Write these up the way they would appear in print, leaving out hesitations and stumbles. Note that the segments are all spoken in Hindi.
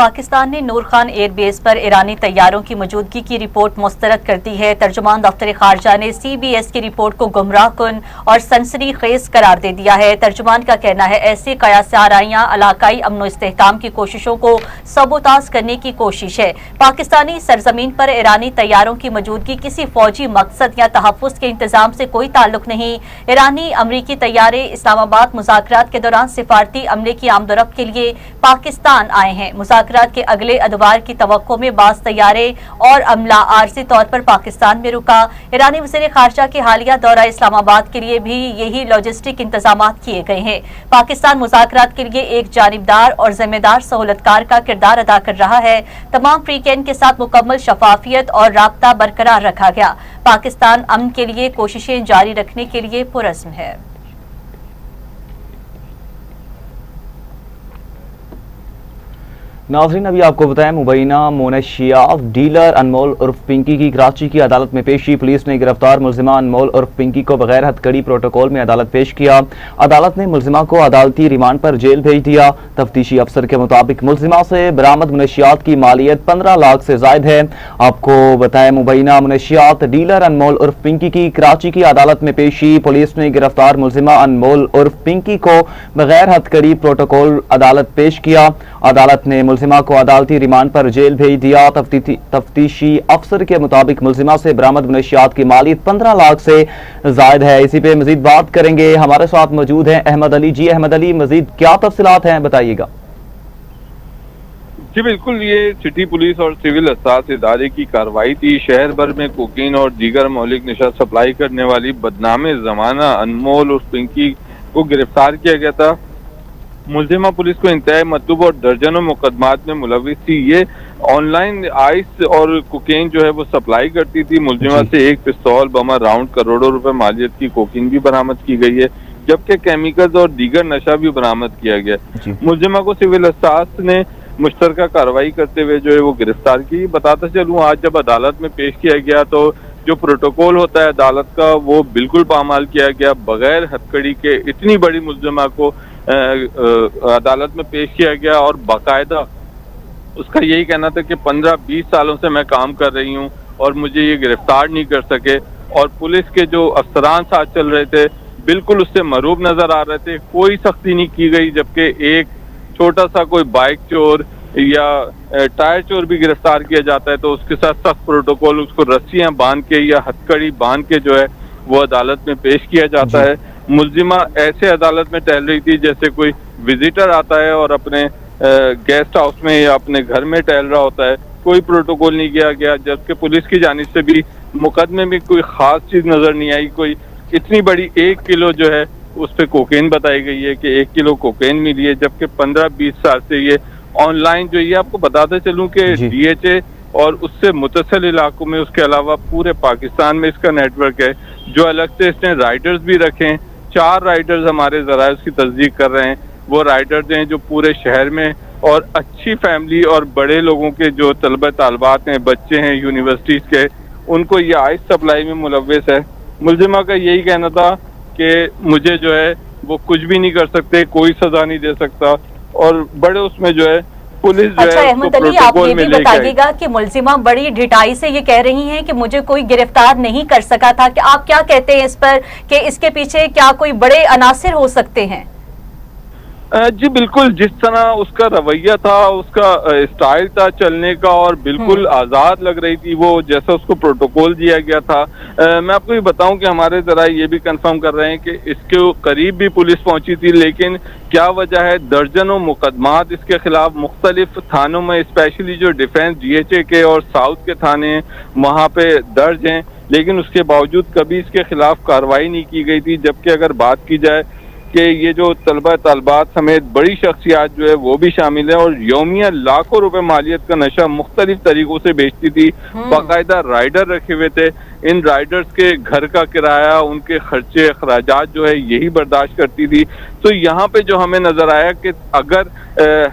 पाकिस्तान ने नूर खान एयरबेस पर ईरानी तैयारों की मौजूदगी की रिपोर्ट मुस्तरद कर दी है। तर्जुमान दफ्तर खारजा ने CBS की रिपोर्ट को गुमराहकुन और सनसनीखेज करार दे दिया है। तर्जुमान का कहना है ऐसी कयास आराइयां इलाकाई अमन इस्तेहकाम की कोशिशों को सबोताज करने की कोशिश है। पाकिस्तानी सरजमीन पर ईरानी तैयारों की मौजूदगी किसी फौजी मकसद या तहफ़्फ़ुज़ के इंतजाम से कोई ताल्लुक नहीं। ईरानी अमरीकी तैयारे इस्लामाबाद मुज़ाकरात के दौरान सिफारती अमले की आमदोरफ्त के लिए पाकिस्तान आए हैं। मुज़ाकरात के अगले अदवार की तवक्को में बाज़ तैयारे और अमला आरजी तौर पर पाकिस्तान में रुका। ईरानी वज़ीर ख़ारजा के हालिया दौरा इस्लामाबाद के लिए भी यही लॉजिस्टिक इंतजाम किए गए हैं। पाकिस्तान मुज़ाकरात के लिए एक जानिबदार और जिम्मेदार सहूलतकार का किरदार अदा कर रहा है। तमाम फ्रीकैन के साथ मुकम्मल शफाफियत और राब्ता बरकरार रखा गया। पाकिस्तान अमन के लिए कोशिशें जारी रखने के लिए पुरज़्म है। नाज़रीन, अभी आपको बताएं, मुबैना मुनशियात डीलर अनमोल उर्फ पिंकी की कराची की अदालत में पेशी। पुलिस ने गिरफ्तार मुलजिमा अनमोल उर्फ पिंकी को बगैर हथकड़ी प्रोटोकॉल में अदालत पेश किया। अदालत ने मुलजिमा को अदालती रिमांड पर जेल भेज दिया। तफ्तीशी अफसर के मुताबिक मुलजिमा से बरामद मुनशियात की मालियत 15 लाख से जायद है। आपको बताएं, मुबैना मुनशियात डीलर अनमोल उर्फ पिंकी की कराची की अदालत में पेशी। पुलिस ने गिरफ्तार मुलजिमा अनमोल उर्फ पिंकी को बगैर हथकड़ी प्रोटोकॉल अदालत पेश किया। अदालत ने मुलजिमा को अदालती रिमांड पर जेल भेज दिया। तफ्तीशी अफसर के मुताबिक मुलजिमा से बरामद मुनशियात की मालियत 15 लाख से जायद है। इसी पे मजीद बात करेंगे। हमारे साथ मौजूद हैं अहमद अली। जी अहमद अली, मजीद क्या तफसीलात हैं, बताइएगा। जी बिल्कुल, ये सिटी पुलिस और सिविल एहसास इदारे की कार्रवाई थी। शहर भर में कोकीन और दीगर मौलिक नशा सप्लाई करने वाली बदनामे जमाना अनमोल और पिंकी को गिरफ्तार किया गया था। मुलजिमा पुलिस को इंतहाई मतलूब और दर्जनों मुकदमात में मुलविस थी। ये ऑनलाइन आइस और कोकेन जो है वो सप्लाई करती थी। मुलजिमा से एक पिस्तौल, बम, राउंड, करोड़ों रुपए मालियत की कोकीन भी बरामद की गई है, जबकि केमिकल्स और दीगर नशा भी बरामद किया गया। मुलजिमा को सिविल एहसास ने मुश्तरका कार्रवाई करते हुए जो है वो गिरफ्तार की। बताता चलूँ, आज जब अदालत में पेश किया गया तो जो प्रोटोकॉल होता है अदालत का वो बिल्कुल पामाल किया गया। बगैर हथकड़ी के इतनी बड़ी मुलजिमा को अदालत में पेश किया गया और बाकायदा उसका यही कहना था कि 15-20 सालों से मैं काम कर रही हूं और मुझे ये गिरफ्तार नहीं कर सके। और पुलिस के जो अफसरान साथ चल रहे थे बिल्कुल उससे मरूब नजर आ रहे थे। कोई सख्ती नहीं की गई, जबकि एक छोटा सा कोई बाइक चोर या टायर चोर भी गिरफ्तार किया जाता है तो उसके साथ सख्त प्रोटोकॉल, उसको रस्सियां बांध के या हथकड़ी बांध के जो है वो अदालत में पेश किया जाता है। मुलजिमा ऐसे अदालत में टहल रही थी जैसे कोई विजिटर आता है और अपने गेस्ट हाउस में या अपने घर में टहल रहा होता है। कोई प्रोटोकॉल नहीं किया गया, जबकि पुलिस की जानिब से भी मुकदमे में कोई खास चीज नजर नहीं आई। कोई इतनी बड़ी 1 किलो जो है उस पर कोकेन बताई गई है कि 1 किलो कोकेन मिली है, जबकि 15-20 साल से ये ऑनलाइन जो ये आपको बताते चलूं कि DHA और उससे मुतसिल इलाकों में, उसके अलावा पूरे पाकिस्तान में इसका नेटवर्क है। जो अलग से इसने राइडर्स भी रखे हैं, 4 राइडर्स हमारे जराए उसकी तस्दीक कर रहे हैं। वो राइडर्स हैं जो पूरे शहर में और अच्छी फैमिली और बड़े लोगों के जो तलबा तालबात हैं, बच्चे हैं यूनिवर्सिटीज के, उनको ये आइस सप्लाई में मुलव्विस है। मुलजिमा का यही कहना था कि मुझे जो है वो कुछ भी नहीं कर सकते, कोई सजा नहीं दे सकता। और बड़े उसमें जो है पुलिस जो अच्छा, है अहमद अली, आप ये भी बताइएगा कि मुलजिमा बड़ी ढिठाई से ये कह रही हैं कि मुझे कोई गिरफ्तार नहीं कर सका था, कि आप क्या कहते हैं इस पर, कि इसके पीछे क्या कोई बड़े अनासिर हो सकते हैं? जी बिल्कुल, जिस तरह उसका रवैया था, उसका स्टाइल था चलने का और बिल्कुल आज़ाद लग रही थी वो, जैसा उसको प्रोटोकॉल दिया गया था। मैं आपको ये बताऊं कि हमारे जरा ये भी कंफर्म कर रहे हैं कि इसके करीब भी पुलिस पहुंची थी, लेकिन क्या वजह है, दर्जनों मुकदमात इसके खिलाफ मुख्तलिफ थानों में, स्पेशली जो डिफेंस DHA के और साउथ के थाने वहाँ पे दर्ज हैं, लेकिन उसके बावजूद कभी इसके खिलाफ कार्रवाई नहीं की गई थी। जबकि अगर बात की जाए कि ये जो तलबा तालबात समेत बड़ी शख्सियात जो है वो भी शामिल है और यौमिया लाखों रुपए मालियत का नशा मुख्तलिफ तरीकों से बेचती थी। बाकायदा राइडर रखे हुए थे। इन राइडर्स के घर का किराया, उनके खर्चे अखराजात जो है यही बर्दाश्त करती थी। तो यहाँ पे जो हमें नजर आया कि अगर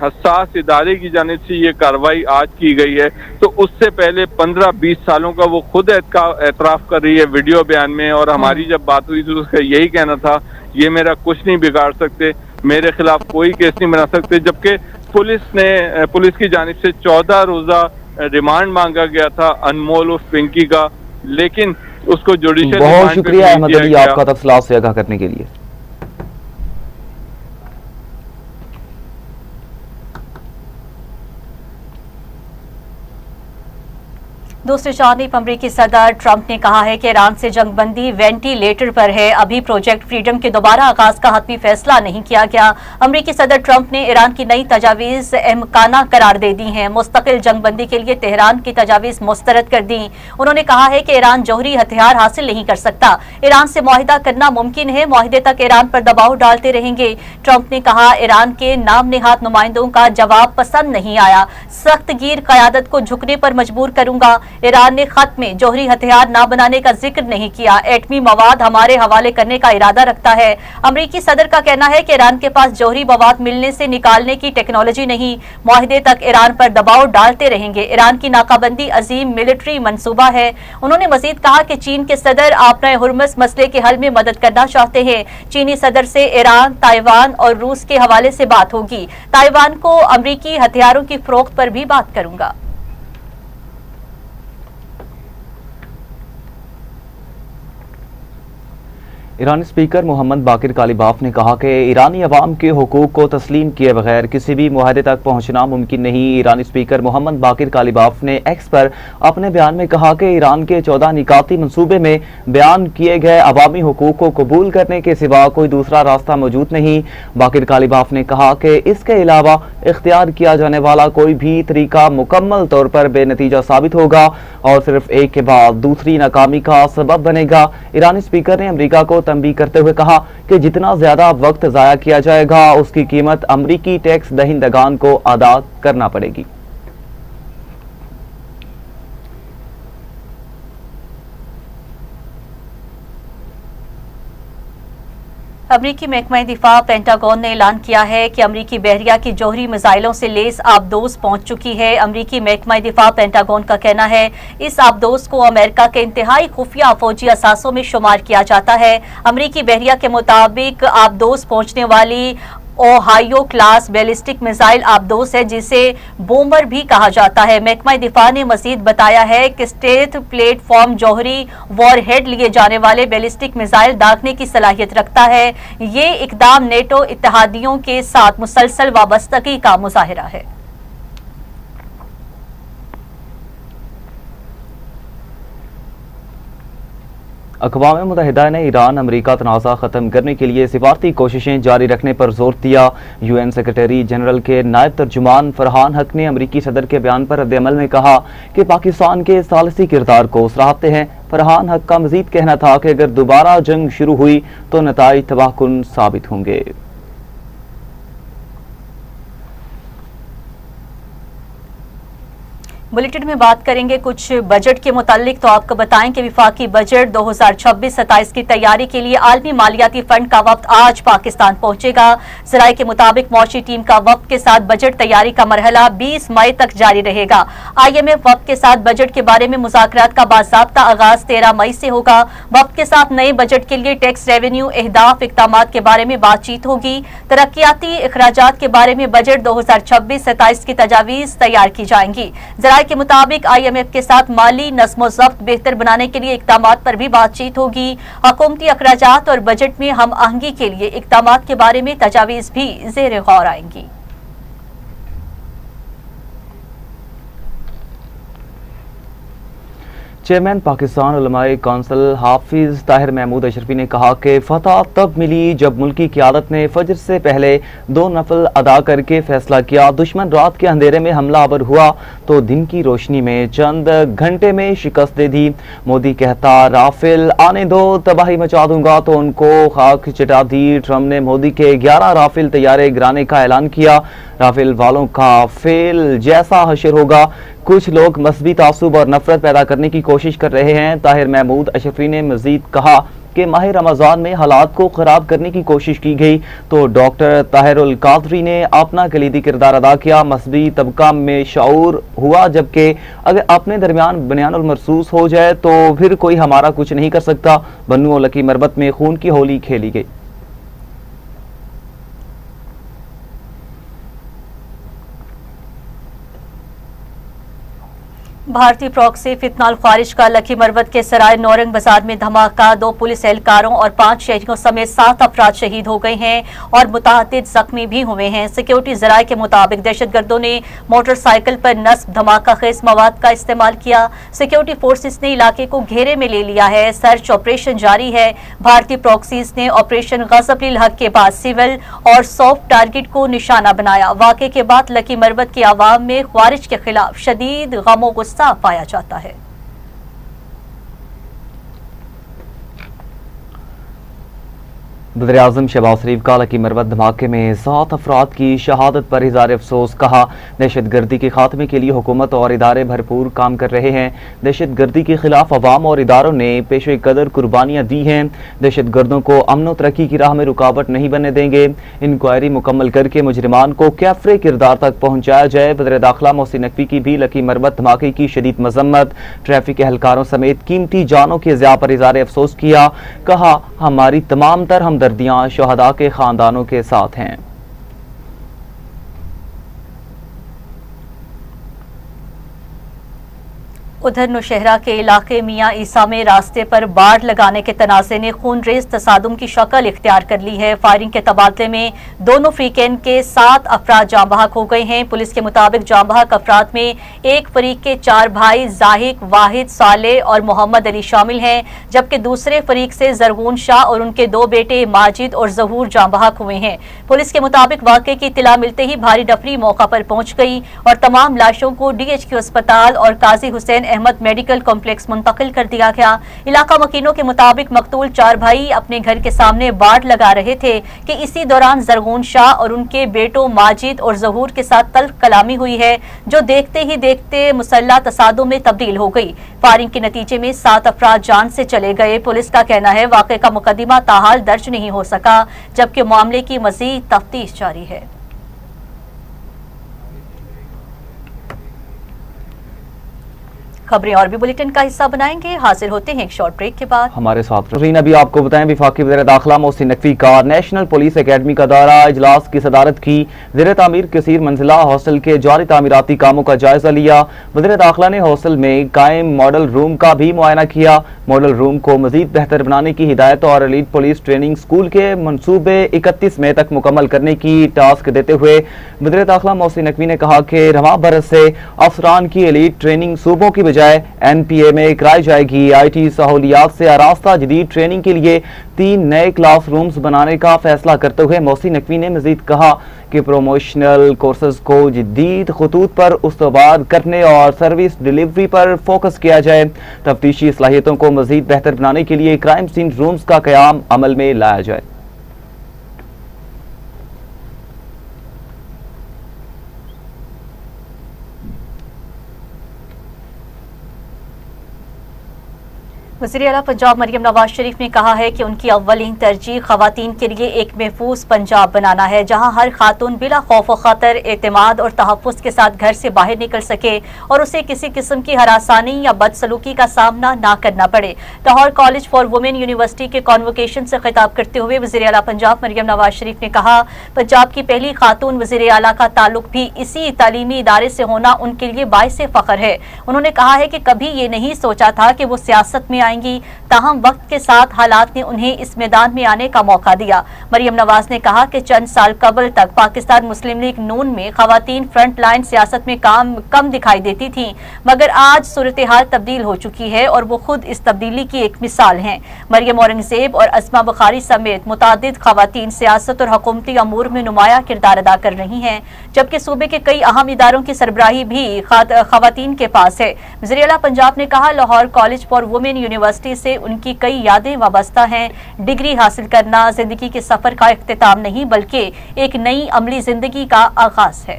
हसास इदारे की जानिब से ये कार्रवाई आज की गई है तो उससे पहले 15-20 सालों का वो खुद एतराफ कर रही है वीडियो बयान में। और हमारी जब बात हुई तो उसका यही कहना था, ये मेरा कुछ नहीं बिगाड़ सकते। मेरे खिलाफ कोई केस नहीं बना सकते, जबकि पुलिस की जानिब से 14 रोजा रिमांड मांगा गया था अनमोल उर्फ पिंकी का, लेकिन उसको जुडिशियल बहुत शुक्रिया अहमद अली आपका तफसीलात से आगाह करने के लिए। दूसरी जानिब अमरीकी सदर ट्रंप ने कहा है कि ईरान से जंगबंदी वेंटिलेटर पर है, अभी प्रोजेक्ट फ्रीडम के दोबारा आगाज का हतमी फैसला नहीं किया गया। अमरीकी सदर ट्रंप ने ईरान की नई तजावीज अहमकाना करार दे दी हैं, मुस्तकिल जंगबंदी के लिए तेहरान की तजावीज मुस्तरद कर दी। उन्होंने कहा है कि ईरान जौहरी हथियार हासिल नहीं कर सकता, ईरान से मुआहिदा करना मुमकिन है, मुआहिदे तक ईरान पर दबाव डालते रहेंगे। ट्रंप ने कहा, ईरान के नाम नेहाद नुमाइंदों का जवाब पसंद नहीं आया, सख्त गिर क़यादत को झुकने पर मजबूर करूंगा। ईरान ने खत में जौहरी हथियार न बनाने का जिक्र नहीं किया, एटमी मवाद हमारे हवाले करने का इरादा रखता है। अमरीकी सदर का कहना है कि ईरान के पास जौहरी मवाद मिलने से निकालने की टेक्नोलॉजी नहीं, मुआहिदे तक ईरान पर दबाव डालते रहेंगे। ईरान की नाकाबंदी अजीम मिलिट्री मंसूबा है। उन्होंने मजीद कहा कि चीन के सदर आपना हुर्मुज़ मसले के हल में मदद करना चाहते हैं। चीनी सदर से ईरान, ताइवान और रूस के हवाले से बात होगी। ताइवान को अमरीकी हथियारों की फरोख्त पर भी बात करूंगा। ईरानी स्पीकर मोहम्मद बाकिर कालिबाफ ने कहा कि ईरानी अवाम के हुकूक को तस्लीम किए बगैर किसी भी मुआहदे तक पहुंचना मुमकिन नहीं। ईरानी स्पीकर मोहम्मद बाकिर कालिबाफ ने एक्स पर अपने बयान में कहा कि ईरान के 14 निकाती मंसूबे में बयान किए गए अवामी हुकूक को कबूल करने के सिवा कोई दूसरा रास्ता मौजूद नहीं। बाकिर कालिबाफ ने कहा कि इसके अलावा इख्तियार किया जाने वाला कोई भी तरीका मुकम्मल तौर पर बेनतीजा साबित होगा और सिर्फ एक के बाद दूसरी नाकामी का सबब बनेगा। ईरानी स्पीकर ने अमरीका को तंबीह करते हुए कहा कि जितना ज्यादा वक्त जाया किया जाएगा उसकी कीमत अमरीकी टैक्स दहिंदगान को अदा करना पड़ेगी। अमरीकी महकमा दिफा पेंटागन ने ऐलान किया है कि अमरीकी बहरिया की जौहरी मिसाइलों से लेस आबदोज पहुंच चुकी है। अमरीकी महकमा दिफा पेंटागन का कहना है इस आबदोज को अमेरिका के इंतहाई खुफिया फौजी असासों में शुमार किया जाता है। अमरीकी बहरिया के मुताबिक आबदोज पहुंचने वाली ओहायो क्लास बैलिस्टिक मिसाइल आबदोस है, जिसे बोमर भी कहा जाता है। महकमा दिफा ने मजीद बताया है कि स्टेथ प्लेटफॉर्म जौहरी वॉरहेड लिए जाने वाले बैलिस्टिक मिसाइल दागने की सलाहियत रखता है। ये इकदाम नेटो इत्तेहादियों के साथ मुसलसल वाबस्तगी का मुजाहिरा है। अक़वाम मुत्तहिदा ने ईरान अमरीका तनाज़ा ख़त्म करने के लिए सिफारती कोशिशें जारी रखने पर जोर दिया। UN सेक्रेटरी जनरल के नायब तर्जुमान फरहान हक ने अमरीकी सदर के बयान पर रद्द-ए-अमल में कहा कि पाकिस्तान के सालिसी किरदार को सराहते हैं। फरहान हक का मजीद कहना था कि अगर दोबारा जंग शुरू हुई तो नताइज तबाहकुन साबित होंगे। बुलेटिन में बात करेंगे कुछ बजट के मुतालिक, तो आपको बताएं कि विफाकी बजट 2026-27 की तैयारी के लिए आलमी मालियाती फंड का वफ्द आज पाकिस्तान पहुंचेगा। ज़राए के मुताबिक मौशी टीम का वफ्द के साथ बजट तैयारी का मरहला 20 मई तक जारी रहेगा। IMF वफ्द के साथ बजट के बारे में मुज़ाकरात का बाज़ाब्ता आगाज 13 मई से होगा। वफ्द के साथ नए बजट के लिए टैक्स रेवेन्यू अहदाफ इक़दामात के बारे में बातचीत होगी। तरक्याती अखराजात के बारे में बजट 2026-27 की तजावीज़ तैयार की जाएंगी। के मुताबिक IMF के साथ माली नज़्म-ओ-ज़ब्त बेहतर बनाने के लिए इक़दामात पर भी बातचीत होगी। हुकूमती अखराजात और बजट में हम आहंगी के लिए इक़दामात के बारे में तजावीज़ भी ज़ेर गौर आएंगी। चेयरमैन पाकिस्तान उलमाए कौंसिल हाफिज ताहिर महमूद अशरफी ने कहा कि फतह तब मिली जब मुल्की क़यादत ने फजर से पहले 2 नफल अदा करके फैसला किया। दुश्मन रात के अंधेरे में हमला आवर हुआ तो दिन की रोशनी में चंद घंटे में शिकस्त दे दी। मोदी कहता राफेल आने दो, तबाही मचा दूंगा तो उनको खाक चिटा दी। ट्रंप ने मोदी के 11 राफेल तैयारे गिराने का ऐलान किया। राफेल वालों का फेल जैसा हशर होगा। कुछ लोग मजहबी तासुब और नफरत पैदा करने की कोशिश कर रहे हैं। ताहिर महमूद अशरफी ने मजीद कहा कि माह रमज़ान में हालात को खराब करने की कोशिश की गई तो डॉक्टर ताहिरुल कादरी ने अपना कलीदी किरदार अदा किया। मजहबी तबका में शऊर हुआ, जबकि अगर अपने दरमियान बनियानुल मरसूस हो जाए तो फिर कोई हमारा कुछ नहीं कर सकता। बन्नू औला की मरबत में खून की होली खेली गई। भारतीय प्रॉक्सी फितनाल ख्वारिज का लकी मरवत के सराय नौरंग बाजार में धमाका, 2 पुलिस एहलकारों और 5 शहरियों समेत 7 अफराद शहीद हो गए हैं और मुतअद्दिद जख्मी भी हुए हैं। सिक्योरिटी जराये के मुताबिक दहशतगर्दों ने मोटरसाइकिल पर नस्ब धमाका खेज मवाद का इस्तेमाल किया। सिक्योरिटी फोर्सेस ने इलाके को घेरे में ले लिया है। सर्च ऑपरेशन जारी है। भारतीय प्रॉक्सीज ने ऑपरेशन गज़ब-उल हक के बाद सिविल और सॉफ्ट टारगेट को निशाना बनाया। वाक़े के बाद लकी मरवत की आवाम में ख्वारिज के खिलाफ शदीद गम गुस्सा पाया जाता है। वज़ीर-ए-आज़म शहबाज शरीफ का लकी मरवत धमाके में 7 अफराद की शहादत पर इज़हार अफसोस। कहा, दहशतगर्दी के खात्मे के लिए हुकूमत और इदारे भरपूर काम कर रहे हैं। दहशतगर्दी के खिलाफ अवाम और इदारों ने पेशे कदर कुर्बानियाँ दी हैं। दहशतगर्दों को अमन व तरक्की की राह में रुकावट नहीं बनने देंगे। इंक्वायरी मुकम्मल करके मुजरिमान को कैफरे किरदार तक पहुँचाया जाए। वज़ीर दाखिला मोहसिन नकवी की भी लकी मरवत धमाके की शदीद मजम्मत। ट्रैफिक एहलकारों समेत कीमती जानों के ज़िया पर इज़हार अफसोस किया। कहा, हमारी तमाम तर हमदर्दियां शहदा के खानदानों के साथ हैं। उधर नौशहरा के इलाके मियाँ ईसा में रास्ते पर बाड़ लगाने के तनाज़े ने खूनरेज तसादुम की शक्ल इख्तियार कर ली है। फायरिंग के तबादले में दोनों फ्रीकैन के 7 अफराद जाँ बहक हो गए हैं। पुलिस के मुताबिक जाँ बहक अफराद में एक फरीक के 4 भाई जाहिक, वाहिद, साले और मोहम्मद अली शामिल हैं, जबकि दूसरे फरीक से जरगून शाह और उनके 2 बेटे माजिद और जहूर जाँ बहक हुए हैं। पुलिस के मुताबिक वाक़े की इत्तला मिलते ही भारी डफरी मौका पर पहुंच गई और तमाम लाशों को DHQ अस्पताल और काजी हुसैन अहमद मेडिकल कॉम्प्लेक्स मुंतकिल कर दिया गया। इलाका मकीनों के मुताबिक मकतूल 4 भाई अपने घर के सामने बाड़ लगा रहे थे कि इसी दौरान जरगून शाह और उनके बेटों माजिद और जहूर के साथ तल्ख कलामी हुई है, जो देखते ही देखते मुसल्ला तसादुम में तब्दील हो गई। फायरिंग के नतीजे में 7 अफराद जान से चले गए। पुलिस का कहना है वाक़े का मुकदमा ताहाल दर्ज नहीं हो सका, जबकि मामले की मज़ीद तफ्तीश जारी है। खबरें और भी बुलेटिन का हिस्सा बनाएंगे। हाजिर होते हैं एक शॉर्ट ब्रेक के बाद। हमारे साथ अभी आपको बताएं, वफाकी वज़ीर दाखिला मोहसिन नकवी का नेशनल पुलिस एकेडमी का दौरा। इजलास की सदारत की। ज़ेर तामीर कसीर मंजिला हॉस्टल के जारी तामीराती कामों का जायजा लिया। वज़ीर दाखिला ने हॉस्टल में कायम मॉडल रूम का भी मुआयना किया। मॉडल रूम को मजीद बेहतर बनाने की हिदायत और एलीट पुलिस ट्रेनिंग स्कूल के मनसूबे 31 मई तक मुकम्मल करने की टास्क देते हुए वज़ीर दाखिला मोहसिन नकवी ने कहा कि रवां बरस से अफसरान की एलीट ट्रेनिंग सूबों की NPA में कराई जाएगी। IT सहूलियात से आरास्ता जदीद ट्रेनिंग के लिए 3 नए क्लासरूम्स बनाने का फैसला करते हुए मोहसिन नकवी ने मजीद कहा कि प्रोमोशनल कोर्सेज को जदीद खतूत पर उस्तवार करने और सर्विस डिलीवरी पर फोकस किया जाए। तफ्तीशी सलाहियतों को मजीद बेहतर बनाने के लिए क्राइम सीन रूम्स का क़याम अमल में लाया जाए। वज़ीर आला पंजाब मरियम नवाज शरीफ ने कहा है कि उनकी अव्वलीन तरजीह खवातीन के लिए एक महफूज पंजाब बनाना है, जहां हर खातून बिला खौफ व खतर, एतमाद और तहफ़्फ़ुज़ के साथ घर से बाहर निकल सके और उसे किसी किस्म की हरासानी या बदसलूकी का सामना ना करना पड़े। Lahore college for women university के कॉन्वोकेशन से खिताब करते हुए वज़ीर आला पंजाब मरियम नवाज शरीफ ने कहा, पंजाब की पहली खातून वज़ीर आला का ताल्लुक भी इसी तालीमी इदारे से होना उनके लिए बाइस फ़ख्र है। उन्होंने कहा है कि कभी ये नहीं सोचा था कि वो सियासत में आएंगी, ताहम वक्त के साथ हालात ने उन्हें इस मैदान में आने का मौका दिया। मरियम नवाज ने कहा कि चंद साल कबल तक पाकिस्तान मुस्लिम लीग नून में खवातीन फ्रंट लाइन सियासत में कम दिखाई देती थीं, मगर आज सूरत हाल तब्दील हो चुकी है और वो खुद इस तब्दीली की एक मिसाल हैं। मरियम औरंगजेब और अस्मा बुखारी समेत मुतादिद खवातीन सियासत और हुकूमती अमूर में नुमाया किरदार अदा कर रही हैं, जबकि सूबे के कई अहम इदारों की सरबराही भी खवातीन के पास है। वज़ीर आला पंजाब ने कहा, Lahore college for women university से उनकी कई यादें वाबस्ता हैं। डिग्री हासिल करना जिंदगी के सफर का इख्तिताम नहीं, बल्कि एक नई अमली जिंदगी का आगाज है।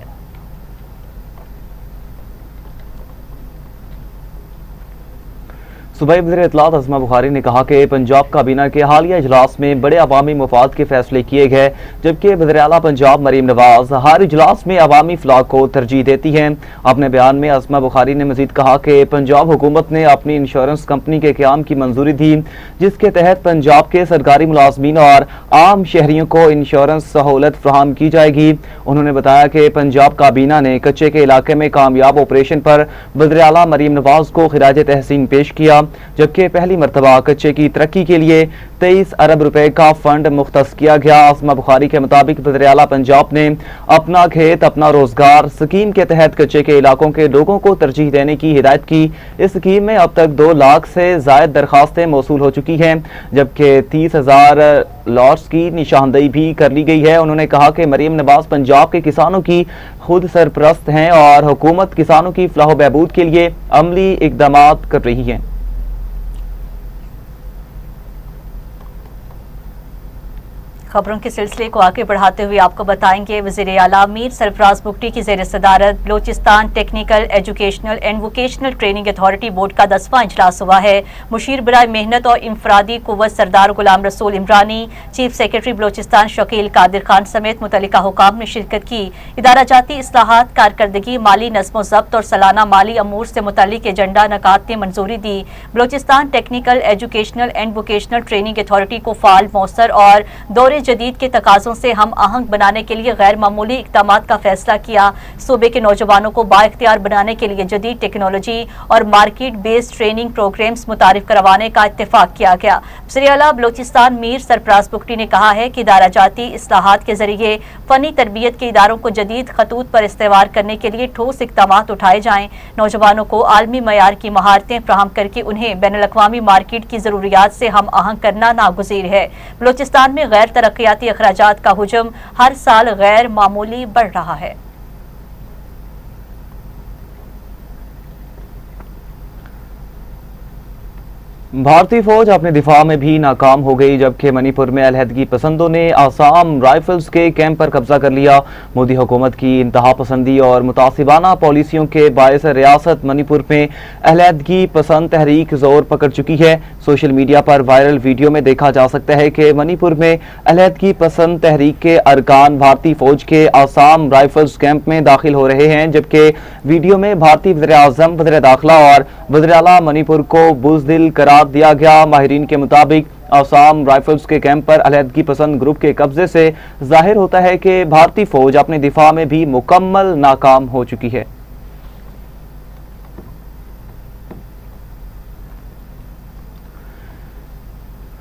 सूबाई वज़ीर इत्तलात अस्मा बुखारी ने कहा कि पंजाब काबीना के हालिया इजलास में बड़े अवामी मफाद के फैसले किए गए, जबकि वज़ीर आला पंजाब मरीम नवाज हर इजलास में अवामी फलाह को तरजीह देती हैं। अपने बयान में अस्मा बुखारी ने मजीद कहा कि पंजाब हुकूमत ने अपनी इंश्योरेंस कंपनी के क़याम की मंजूरी दी, जिसके तहत पंजाब के सरकारी मुलाजमीन और आम शहरियों को इंश्योरेंस सहूलत फराहम की जाएगी। उन्होंने बताया कि पंजाब काबीना ने कच्चे के इलाके में कामयाब ऑपरेशन पर वज़ीर आला मरीम नवाज को खिराज तहसीन पेश किया, जबकि पहली मरतबा कच्चे की तरक्की के लिए 23 अरब रुपए का फंड मुख्तस किया गया। अस्मा बुखारी के मुताबिक वज़ीर आला पंजाब ने अपना खेत अपना रोजगार स्कीम के तहत कच्चे के इलाकों के लोगों को तरजीह देने की हिदायत की। इस स्कीम में अब तक 2 लाख से जायद दरखास्तें मौसूल हो चुकी हैं, जबकि 30,000 लॉट्स की निशानदेही भी कर ली गई है। उन्होंने कहा कि मरीम नवाज पंजाब के किसानों की खुद सरपरस्त हैं और हुकूमत किसानों की फलाह बहबूद के लिए अमली इकदामात कर रही है। खबरों के सिलसिले को आगे बढ़ाते हुए आपको बताएंगे, वज़ीर आला मीर सरफराज बुगटी की ज़ेर सदारत Balochistan technical educational and vocational training authority board का 10वां इजलास हुआ है। मुशीर बराए मेहनत और इंफरादी कुव्वत सरदार गुलाम रसूल इमरानी, चीफ सेक्रेटरी बलोचिस्तान शकील कादिर खान समेत मुतल्लिका हुकाम ने शिरकत की। इदारा जाती इस्लाहात, कारकर्दगी, माली नज़्म ज़ब्त और सालाना माली अमूर से मुतल्लिक एजेंडा नकात ने मंजूरी दी। Balochistan technical educational and vocational training authority को फाल, मौसर और दौरे जदीद के तकाज़ों से हम आहंग बनाने के लिए गैर मामूली इक़दामात का फैसला किया। सूबे के नौजवानों को बाइख्तियार बनाने के लिए जदीद टेक्नोलॉजी और मार्केट बेस्ड ट्रेनिंग प्रोग्राम्स मुतारिफ करवाने का इत्तेफाक किया गया। वज़ीर आला बलोचिस्तान मीर सरफराज बुगटी ने कहा है कि इदारा जाती इस्लाहात के जरिए फनी तरबियत के इदारों को जदीद खतूत पर इस्तेमाल करने के लिए ठोस इक़दामात उठाए जाएं। नौजवानों को आलमी मयार की महारतें फ्राहम करके उन्हें बैनुल-अक़वामी मार्केट की ज़रूरियात से हम आहंग करना नागुज़ीर है। बलोचिस्तान में गैर तरक्याती अखराजात का हुजूम हर साल गैर मामूली बढ़ रहा है। भारतीय फौज अपने दिफा में भी नाकाम हो गई, जबकि मणिपुर में अलहदगी पसंदों ने आसाम राइफल्स के कैंप पर कब्जा कर लिया। मोदी हुकूमत की इंतहा पसंदी और मुतासिबाना पॉलिसियों के बायस रियासत मणिपुर में अलहदगी पसंद तहरीक जोर पकड़ चुकी है। सोशल मीडिया पर वायरल वीडियो में देखा जा सकता है कि मणिपुर में अलहदगी पसंद तहरीक के अरकान भारतीय फौज के आसाम राइफल्स कैंप में दाखिल हो रहे हैं, जबकि वीडियो में भारतीय वज़ीर आज़म, वज़ीर दाखिला और वज़ीर आला मणिपुर को बुज़दिल करार दिया गया। माहिरीन के मुताबिक आसाम राइफल्स के कैंप पर अलहदगी पसंद ग्रुप के कब्जे से जाहिर होता है कि भारतीय फौज अपने दिफा में भी मुकम्मल नाकाम हो चुकी है।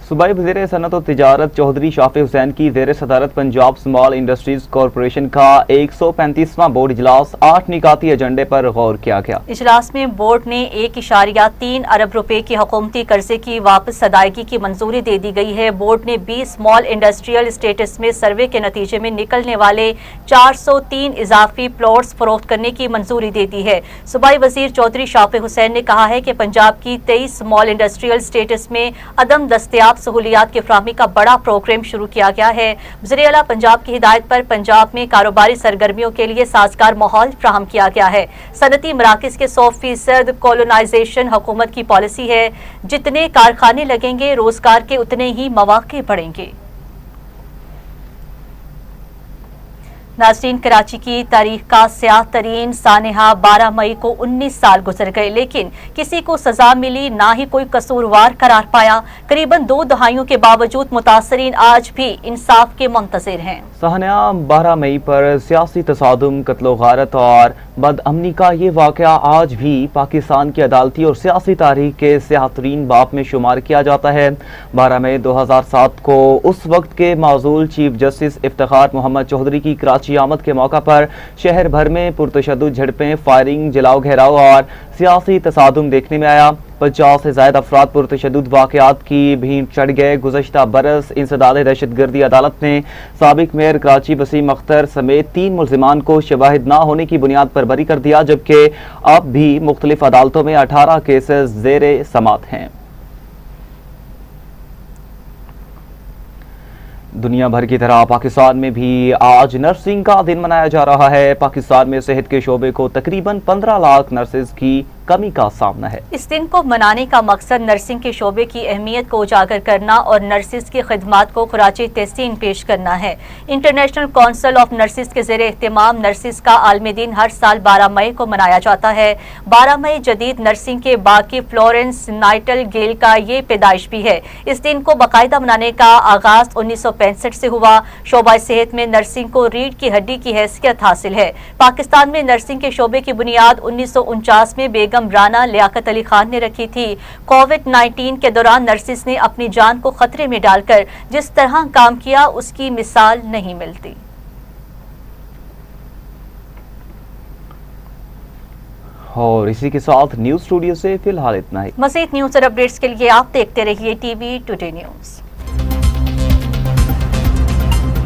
सूबाई वज़ीर सनअत और तिजारत चौधरी शाफी हुसैन की ज़ेर सदारत पंजाब स्मॉल इंडस्ट्रीज कॉरपोरेशन का 135वां बोर्ड इजलास 8 निकाती एजेंडे पर गौर किया गया। इजलास में बोर्ड ने 1.3 अरब रुपए की हुकूमती कर्जे की वापस अदायगी की मंजूरी दे दी गई है। बोर्ड ने 20 स्मॉल इंडस्ट्रियल स्टेटस में सर्वे के नतीजे में निकलने वाले 403 इजाफी प्लॉट्स फरोख्त करने की मंजूरी दे दी है। सूबाई वज़ीर चौधरी शाफी हुसैन ने कहा है कि पंजाब की 23 स्मॉल इंडस्ट्रियल स्टेटस में अदम दस्तयाब सहूलियात की फ्राहमी का बड़ा प्रोग्राम शुरू किया गया है। वज़ीर आला पंजाब की हिदायत पर पंजाब में कारोबारी सरगर्मियों के लिए साजगार माहौल फ्राहम किया गया है। सनती मराकज़ के 100% कॉलोनाइजेशन हुकूमत की पॉलिसी है। जितने कारखाने लगेंगे रोजगार के उतने ही मौके बढ़ेंगे। नाज़रीन, कराची की तारीख का स्याह तरीन सानहा 12 मई को 19 साल गुजर गए, लेकिन किसी को सजा मिली ना ही कोई कसूरवार करार पाया। करीबन 2 दहाइयों के बावजूद मुतासरीन आज भी इंसाफ के मुंतज़िर हैं। सानहा 12 मई पर सियासी तसादुम, कत्लो गारत और बदअमनी का ये वाक़या आज भी पाकिस्तान की अदालती और सियासी तारीख के स्याह तरीन बाब में शुमार किया जाता है। 12 मई 2007 को उस वक्त के माज़ूल चीफ जस्टिस इफ्तिखार मोहम्मद चौधरी की कराची आमद के मौका पर शहर भर में पुरतशद्दुद झड़पें, फायरिंग, जलाओ घेराव और सियासी तसादुम देखने में आया। 50 से ज्यादा अफराद पुरतशद्दुद वाक़यात की भीड़ चढ़ गए। गुज़श्ता बरस इंसदाद दहशतगर्दी अदालत ने साबिक मेयर कराची वसीम अख्तर समेत 3 मुल्ज़िमान को शवाहिद न होने की बुनियाद पर बरी कर दिया, जबकि अब भी मुख्तलिफ अदालतों में 18 केसेस ज़ेरे समात हैं। दुनिया भर की तरह पाकिस्तान में भी आज नर्सिंग का दिन मनाया जा रहा है। पाकिस्तान में सेहत के शोबे को तकरीबन 15 लाख नर्सेज की कमी का सामना है। इस दिन को मनाने का मकसद नर्सिंग के शोबे की अहमियत को उजागर करना और नर्सिस की खिदमात को खराज तहसीन पेश करना है। इंटरनेशनल काउंसिल ऑफ नर्सिस के ज़ेरे एहतमाम नर्सिस का आलमी दिन हर साल 12 मई को मनाया जाता है। 12 मई जदीद नर्सिंग के बाकी फ्लोरेंस नाइटिंगेल का ये पैदाइश भी है। इस दिन को बाकायदा मनाने का आगाज 1965 से हुआ। शोबा सेहत में नर्सिंग को रीढ़ की हड्डी की हैसियत हासिल है। पाकिस्तान में नर्सिंग के शोबे की बुनियाद 1949 में बेगम राना लियाकत अली खान ने रखी थी। कोविड-19 के दौरान नर्सिस ने अपनी जान को खतरे में डालकर जिस तरह काम किया उसकी मिसाल नहीं मिलती। और इसी के साथ न्यूज स्टूडियो से फिलहाल इतना ही। मज़ीद न्यूज और अपडेट्स के लिए आप देखते रहिए टीवी टुडे न्यूज।